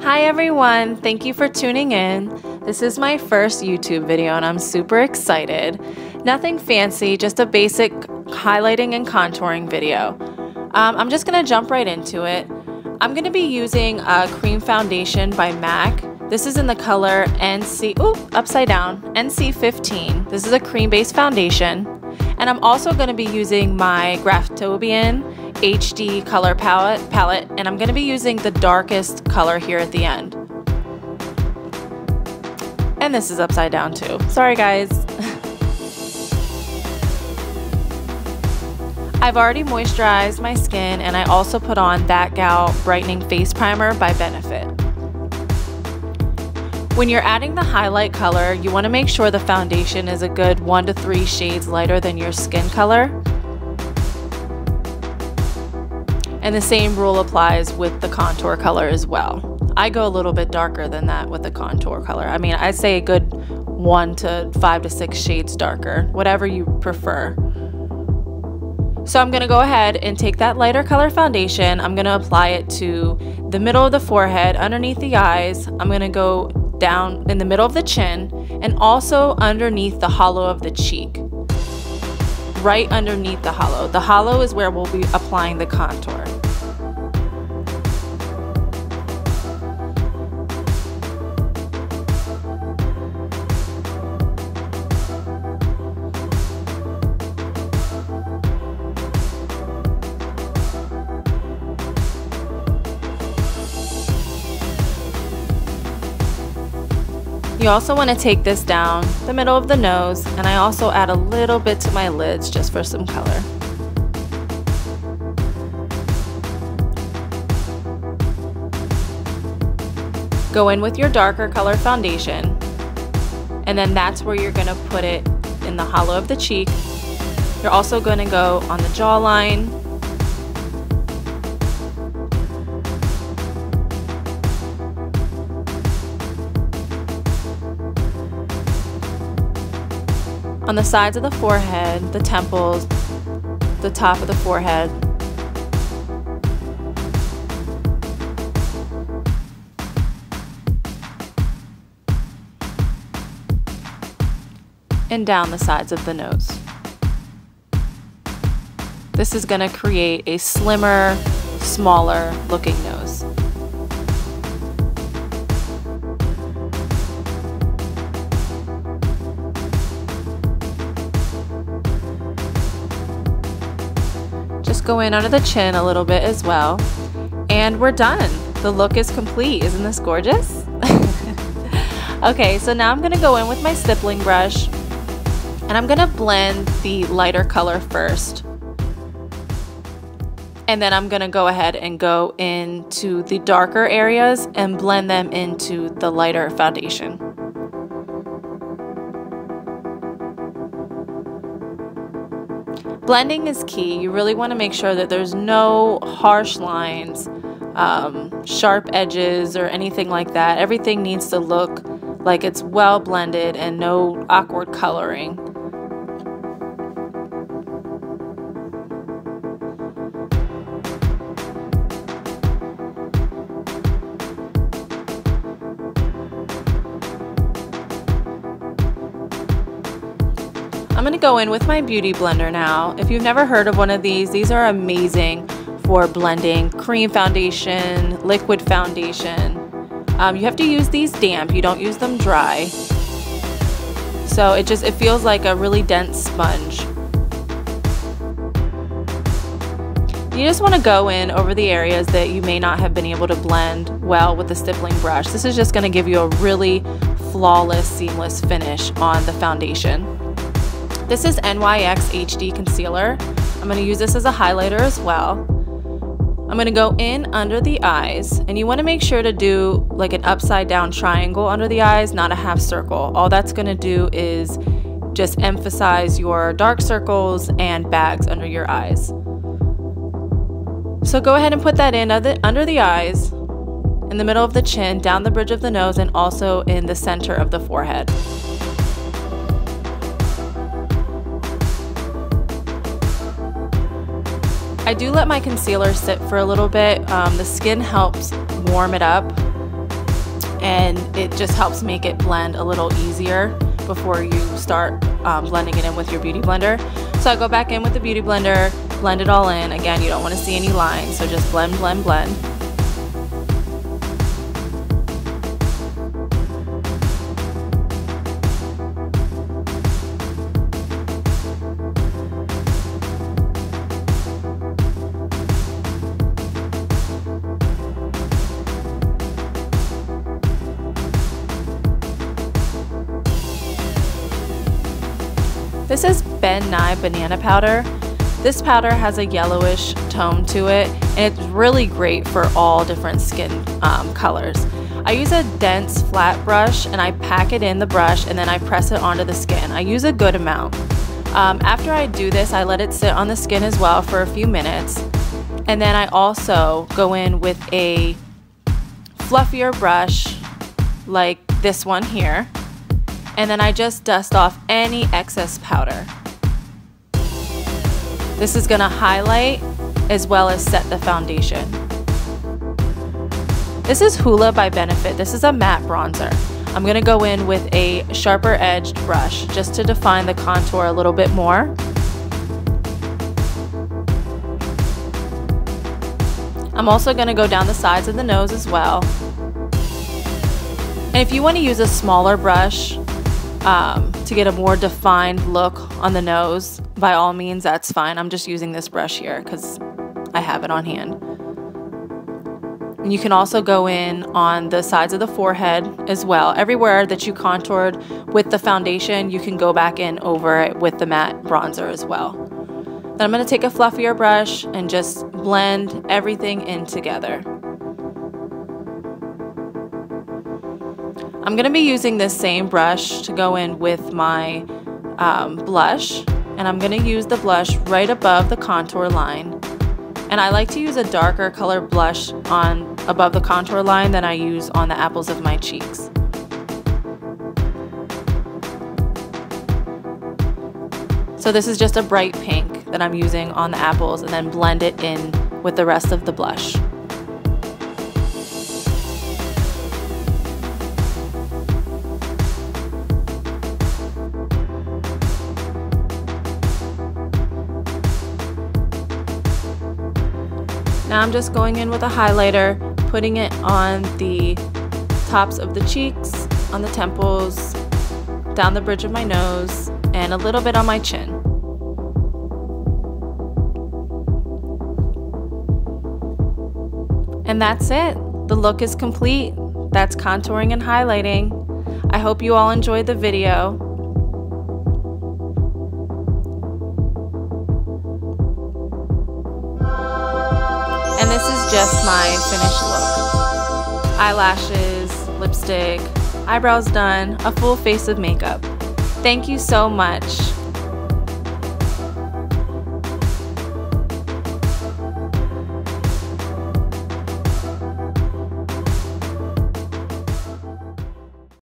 Hi everyone, thank you for tuning in. This is my first YouTube video and I'm super excited. Nothing fancy, just a basic highlighting and contouring video. I'm just going to jump right into it. I'm going to be using a cream foundation by MAC. This is in the color NC15. This is a cream-based foundation. And I'm also going to be using my Graftobian HD color palette, and I'm going to be using the darkest color here at the end. And this is upside down too. Sorry guys. I've already moisturized my skin, and I also put on That Gal Brightening Face Primer by Benefit. When you're adding the highlight color, you want to make sure the foundation is a good 1 to 3 shades lighter than your skin color. And the same rule applies with the contour color as well. I go a little bit darker than that with the contour color. I mean, I'd say a good 1 to 5 to 6 shades darker, whatever you prefer. So I'm going to go ahead and take that lighter color foundation. I'm going to apply it to the middle of the forehead, underneath the eyes. I'm going to go down in the middle of the chin and also underneath the hollow of the cheek. Right underneath the hollow. The hollow is where we'll be applying the contour. You also want to take this down the middle of the nose, and I also add a little bit to my lids just for some color. Go in with your darker color foundation, and then that's where you're going to put it in the hollow of the cheek. You're also going to go on the jawline, on the sides of the forehead, the temples, the top of the forehead. And down the sides of the nose. This is going to create a slimmer, smaller looking nose. Go in under the chin a little bit as well, and we're done. The look is complete. Isn't this gorgeous? Okay, so now I'm gonna go in with my stippling brush, and I'm gonna blend the lighter color first, and then I'm gonna go ahead and go into the darker areas and blend them into the lighter foundation. Blending is key. You really want to make sure that there's no harsh lines, sharp edges, or anything like that. Everything needs to look like it's well blended and no awkward coloring. I'm going to go in with my beauty blender now. If you've never heard of one of these are amazing for blending cream foundation, liquid foundation. You have to use these damp, you don't use them dry. So it feels like a really dense sponge. You just want to go in over the areas that you may not have been able to blend well with the stippling brush. This is just going to give you a really flawless, seamless finish on the foundation. This is NYX HD Concealer. I'm going to use this as a highlighter as well. I'm going to go in under the eyes, and you want to make sure to do like an upside down triangle under the eyes, not a half circle. All that's going to do is just emphasize your dark circles and bags under your eyes. So go ahead and put that in under the eyes, in the middle of the chin, down the bridge of the nose, and also in the center of the forehead. I do let my concealer sit for a little bit. The skin helps warm it up, and it just helps make it blend a little easier before you start blending it in with your beauty blender. So I go back in with the beauty blender, blend it all in. Again, you don't want to see any lines, so just blend, blend, blend. This is Ben Nye Banana Powder. This powder has a yellowish tone to it, and it's really great for all different skin colors. I use a dense flat brush, and I pack it in the brush, and then I press it onto the skin. I use a good amount. After I do this, I let it sit on the skin as well for a few minutes, and then I also go in with a fluffier brush like this one here, and then I just dust off any excess powder. This is gonna highlight as well as set the foundation. This is Hoola by Benefit. This is a matte bronzer. I'm gonna go in with a sharper edged brush just to define the contour a little bit more. I'm also gonna go down the sides of the nose as well. And if you wanna use a smaller brush, to get a more defined look on the nose, by all means, that's fine. I'm just using this brush here because I have it on hand. And you can also go in on the sides of the forehead as well. Everywhere that you contoured with the foundation, you can go back in over it with the matte bronzer as well. Then I'm going to take a fluffier brush and just blend everything in together. I'm going to be using this same brush to go in with my blush, and I'm going to use the blush right above the contour line. And I like to use a darker color blush on above the contour line than I use on the apples of my cheeks. So this is just a bright pink that I'm using on the apples, and then blend it in with the rest of the blush. Now I'm just going in with a highlighter, putting it on the tops of the cheeks, on the temples, down the bridge of my nose, and a little bit on my chin. And that's it. The look is complete. That's contouring and highlighting. I hope you all enjoyed the video. And this is just my finished look. Eyelashes, lipstick, eyebrows done, a full face of makeup. Thank you so much.